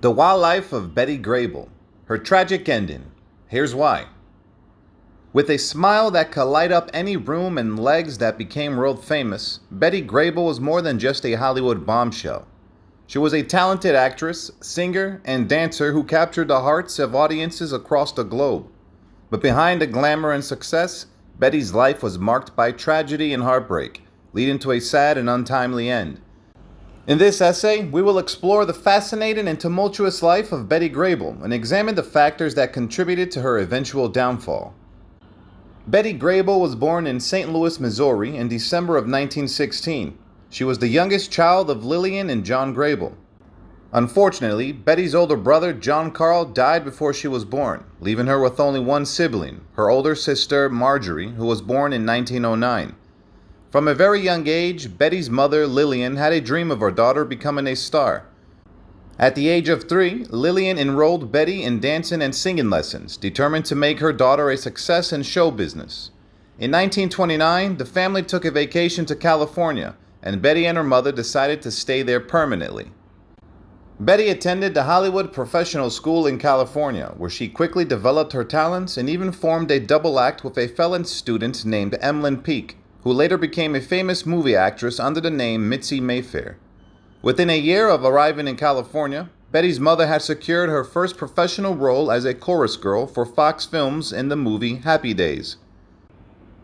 The Wild Life of Betty Grable. Her tragic ending. Here's why. With a smile that could light up any room and legs that became world famous, Betty Grable was more than just a Hollywood bombshell. She was a talented actress, singer, and dancer who captured the hearts of audiences across the globe. But behind the glamour and success, Betty's life was marked by tragedy and heartbreak, leading to a sad and untimely end. In this essay, we will explore the fascinating and tumultuous life of Betty Grable and examine the factors that contributed to her eventual downfall. Betty Grable was born in St. Louis, Missouri in December of 1916. She was the youngest child of Lillian and John Grable. Unfortunately, Betty's older brother, John Carl, died before she was born, leaving her with only one sibling, her older sister, Marjorie, who was born in 1909. From a very young age, Betty's mother, Lillian, had a dream of her daughter becoming a star. At the age of 3, Lillian enrolled Betty in dancing and singing lessons, determined to make her daughter a success in show business. In 1929, the family took a vacation to California, and Betty and her mother decided to stay there permanently. Betty attended the Hollywood Professional School in California, where she quickly developed her talents and even formed a double act with a fellow student named Emlyn Peake, who later became a famous movie actress under the name Mitzi Mayfair. Within a year of arriving in California, Betty's mother had secured her first professional role as a chorus girl for Fox Films in the movie Happy Days.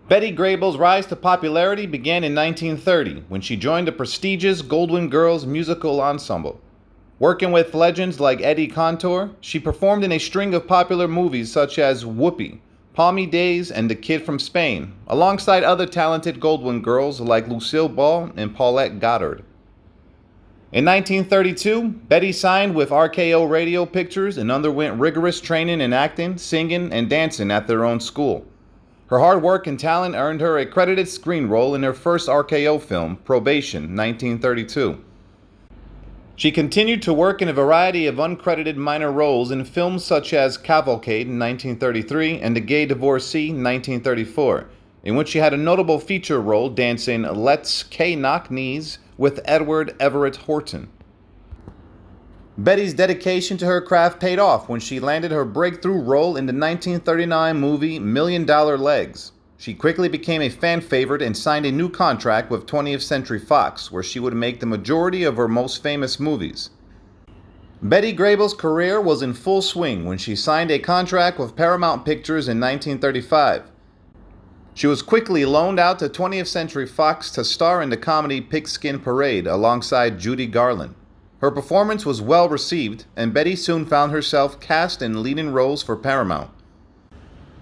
Betty Grable's rise to popularity began in 1930 when she joined the prestigious Goldwyn Girls musical ensemble. Working with legends like Eddie Cantor, she performed in a string of popular movies such as Whoopee, Palmy Days, and The Kid from Spain, alongside other talented Goldwyn girls like Lucille Ball and Paulette Goddard. In 1932, Betty signed with RKO Radio Pictures and underwent rigorous training in acting, singing, and dancing at their own school. Her hard work and talent earned her a credited screen role in her first RKO film, Probation, 1932. She continued to work in a variety of uncredited minor roles in films such as Cavalcade in 1933 and The Gay Divorcee in 1934, in which she had a notable feature role dancing Let's K Knock Knees with Edward Everett Horton. Betty's dedication to her craft paid off when she landed her breakthrough role in the 1939 movie Million Dollar Legs. She quickly became a fan favorite and signed a new contract with 20th Century Fox, where she would make the majority of her most famous movies. Betty Grable's career was in full swing when she signed a contract with Paramount Pictures in 1935. She was quickly loaned out to 20th Century Fox to star in the comedy Pigskin Parade alongside Judy Garland. Her performance was well received, and Betty soon found herself cast in leading roles for Paramount.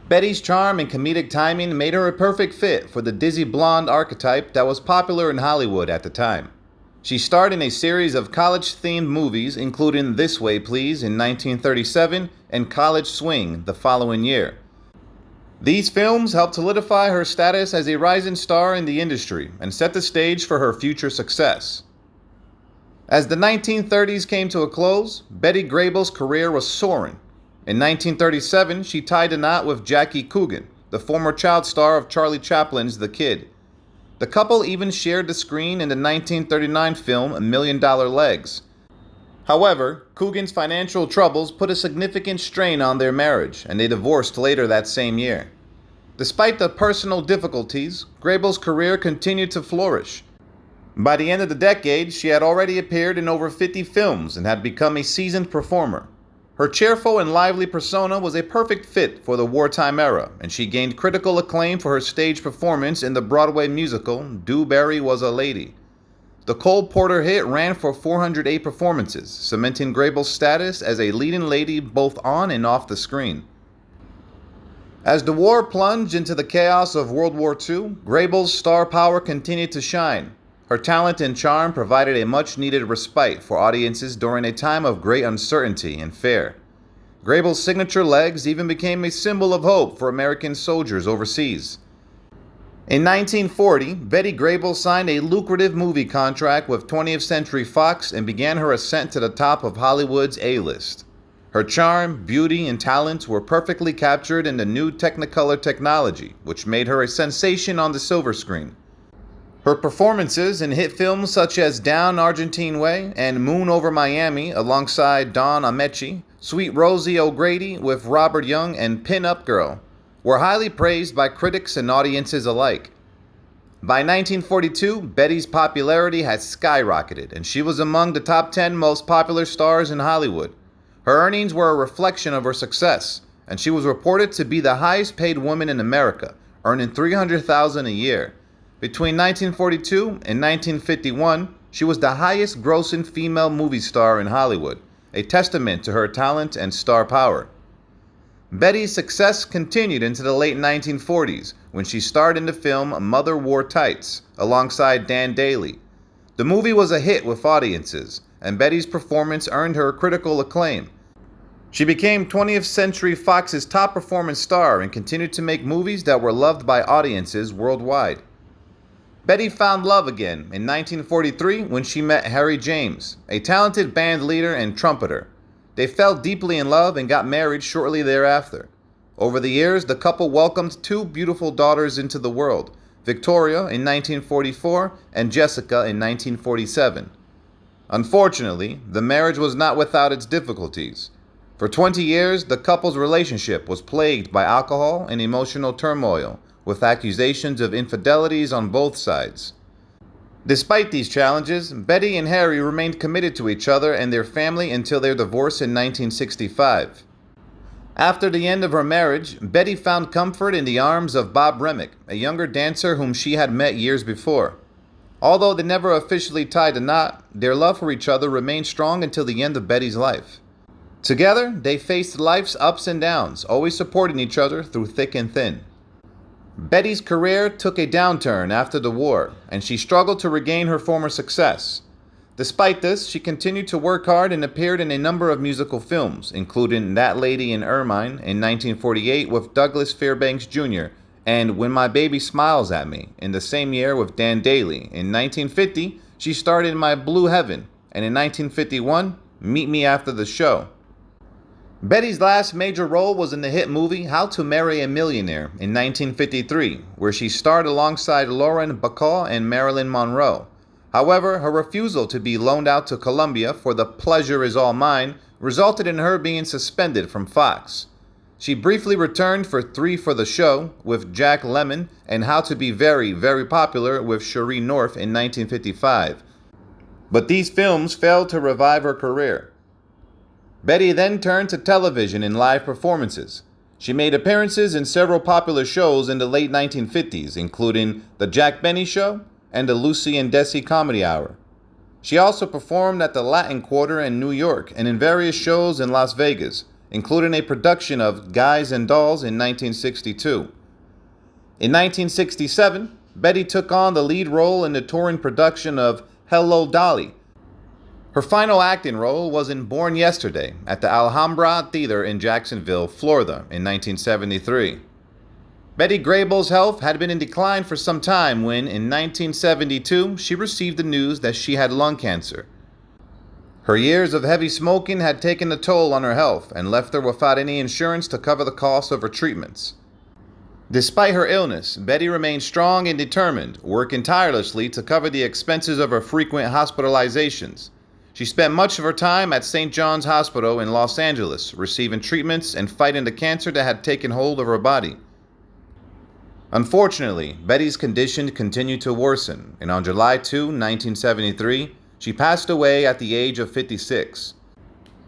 Betty's charm and comedic timing made her a perfect fit for the dizzy blonde archetype that was popular in Hollywood at the time. She starred in a series of college-themed movies, including This Way Please in 1937 and College Swing the following year. These films helped solidify her status as a rising star in the industry and set the stage for her future success. As the 1930s came to a close, Betty Grable's career was soaring. In 1937, she tied a knot with Jackie Coogan, the former child star of Charlie Chaplin's The Kid. The couple even shared the screen in the 1939 film Million Dollar Legs. However, Coogan's financial troubles put a significant strain on their marriage, and they divorced later that same year. Despite the personal difficulties, Grable's career continued to flourish. By the end of the decade, she had already appeared in over 50 films and had become a seasoned performer. Her cheerful and lively persona was a perfect fit for the wartime era, and she gained critical acclaim for her stage performance in the Broadway musical Dewberry Was a Lady. The Cole Porter hit ran for 408 performances, cementing Grable's status as a leading lady both on and off the screen. As the war plunged into the chaos of World War II, Grable's star power continued to shine. Her talent and charm provided a much-needed respite for audiences during a time of great uncertainty and fear. Grable's signature legs even became a symbol of hope for American soldiers overseas. In 1940, Betty Grable signed a lucrative movie contract with 20th Century Fox and began her ascent to the top of Hollywood's A-list. Her charm, beauty, and talents were perfectly captured in the new Technicolor technology, which made her a sensation on the silver screen. Her performances in hit films such as Down Argentine Way and Moon Over Miami alongside Don Ameche, Sweet Rosie O'Grady with Robert Young, and Pin Up Girl were highly praised by critics and audiences alike. By 1942, Betty's popularity had skyrocketed, and she was among the top 10 most popular stars in Hollywood. Her earnings were a reflection of her success, and she was reported to be the highest paid woman in America, earning $300,000 a year. Between 1942 and 1951, she was the highest grossing female movie star in Hollywood, a testament to her talent and star power. Betty's success continued into the late 1940s when she starred in the film Mother Wore Tights alongside Dan Dailey. The movie was a hit with audiences, and Betty's performance earned her critical acclaim. She became 20th Century Fox's top performing star and continued to make movies that were loved by audiences worldwide. Betty found love again in 1943 when she met Harry James, a talented band leader and trumpeter. They fell deeply in love and got married shortly thereafter. Over the years, the couple welcomed two beautiful daughters into the world, Victoria in 1944 and Jessica in 1947. Unfortunately, the marriage was not without its difficulties. For 20 years, the couple's relationship was plagued by alcohol and emotional turmoil, with accusations of infidelities on both sides. Despite these challenges, Betty and Harry remained committed to each other and their family until their divorce in 1965. After the end of her marriage, Betty found comfort in the arms of Bob Remick, a younger dancer whom she had met years before. Although they never officially tied a knot, their love for each other remained strong until the end of Betty's life. Together, they faced life's ups and downs, always supporting each other through thick and thin. Betty's career took a downturn after the war, and she struggled to regain her former success. Despite this, she continued to work hard and appeared in a number of musical films, including That Lady in Ermine in 1948 with Douglas Fairbanks Jr., and When My Baby Smiles at Me in the same year with Dan Dailey. In 1950, she starred in My Blue Heaven, and in 1951, Meet Me After the Show. Betty's last major role was in the hit movie How to Marry a Millionaire in 1953, where she starred alongside Lauren Bacall and Marilyn Monroe. However, her refusal to be loaned out to Columbia for The Pleasure Is All Mine resulted in her being suspended from Fox. She briefly returned for Three for the Show with Jack Lemmon and How to Be Very, Very Popular with Cherie North in 1955. But these films failed to revive her career. Betty then turned to television and live performances. She made appearances in several popular shows in the late 1950s, including The Jack Benny Show and the Lucy and Desi Comedy Hour. She also performed at the Latin Quarter in New York and in various shows in Las Vegas, including a production of Guys and Dolls in 1962. In 1967, Betty took on the lead role in the touring production of Hello, Dolly. Her final acting role was in Born Yesterday at the Alhambra Theater in Jacksonville, Florida in 1973. Betty Grable's health had been in decline for some time when, in 1972, she received the news that she had lung cancer. Her years of heavy smoking had taken a toll on her health and left her without any insurance to cover the cost of her treatments. Despite her illness, Betty remained strong and determined, working tirelessly to cover the expenses of her frequent hospitalizations. She spent much of her time at St. John's Hospital in Los Angeles, receiving treatments and fighting the cancer that had taken hold of her body. Unfortunately, Betty's condition continued to worsen, and on July 2, 1973, she passed away at the age of 56.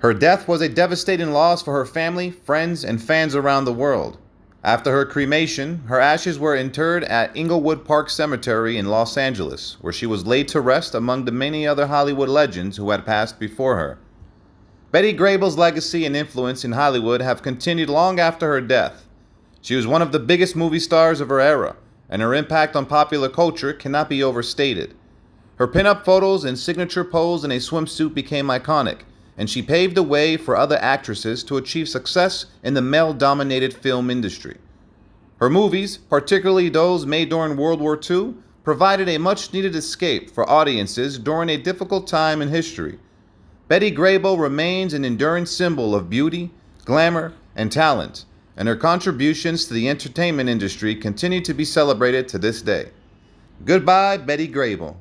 Her death was a devastating loss for her family, friends, and fans around the world. After her cremation, her ashes were interred at Inglewood Park Cemetery in Los Angeles, where she was laid to rest among the many other Hollywood legends who had passed before her. Betty Grable's legacy and influence in Hollywood have continued long after her death. She was one of the biggest movie stars of her era, and her impact on popular culture cannot be overstated. Her pin-up photos and signature pose in a swimsuit became iconic, and she paved the way for other actresses to achieve success in the male-dominated film industry. Her movies, particularly those made during World War II, provided a much-needed escape for audiences during a difficult time in history. Betty Grable remains an enduring symbol of beauty, glamour, and talent, and her contributions to the entertainment industry continue to be celebrated to this day. Goodbye, Betty Grable.